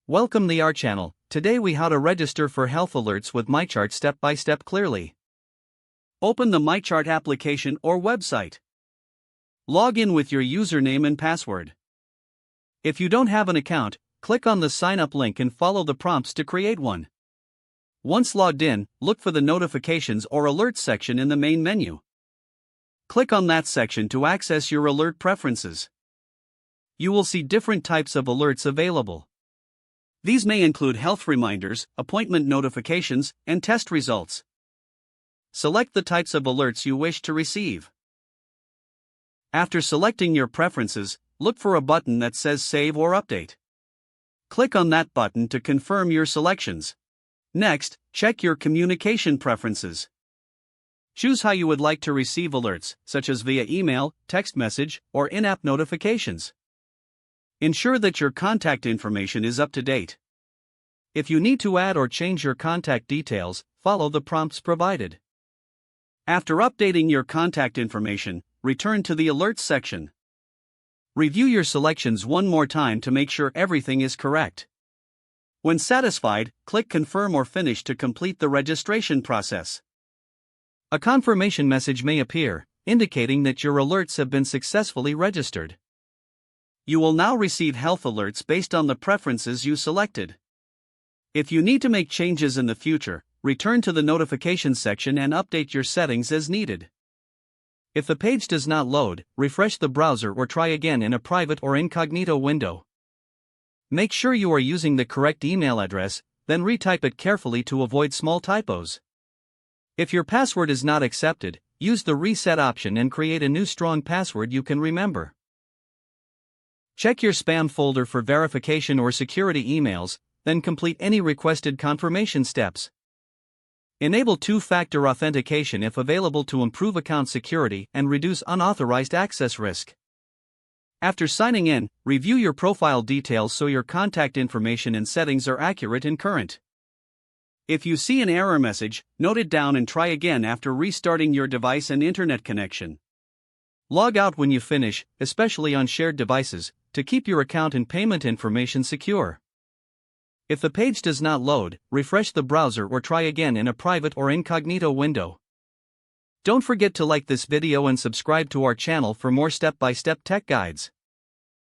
Welcome to our channel. Today we how to register for health alerts with MyChart step by step clearly. Open the MyChart application or website. Log in with your username and password. If you don't have an account, click on the sign up link and follow the prompts to create one. Once logged in, look for the notifications or alerts section in the main menu. Click on that section to access your alert preferences. You will see different types of alerts available. These may include health reminders, appointment notifications, and test results. Select the types of alerts you wish to receive. After selecting your preferences, look for a button that says Save or Update. Click on that button to confirm your selections. Next, check your communication preferences. Choose how you would like to receive alerts, such as via email, text message, or in-app notifications. Ensure that your contact information is up to date. If you need to add or change your contact details, follow the prompts provided. After updating your contact information, return to the Alerts section. Review your selections one more time to make sure everything is correct. When satisfied, click Confirm or Finish to complete the registration process. A confirmation message may appear, indicating that your alerts have been successfully registered. You will now receive health alerts based on the preferences you selected. If you need to make changes in the future, return to the Notifications section and update your settings as needed. If the page does not load, refresh the browser or try again in a private or incognito window. Make sure you are using the correct email address, then retype it carefully to avoid small typos. If your password is not accepted, use the Reset option and create a new strong password you can remember. Check your spam folder for verification or security emails, then complete any requested confirmation steps. Enable two-factor authentication if available to improve account security and reduce unauthorized access risk. After signing in, review your profile details so your contact information and settings are accurate and current. If you see an error message, note it down and try again after restarting your device and internet connection. Log out when you finish, especially on shared devices, to keep your account and payment information secure. If the page does not load, refresh the browser or try again in a private or incognito window. Don't forget to like this video and subscribe to our channel for more step-by-step tech guides.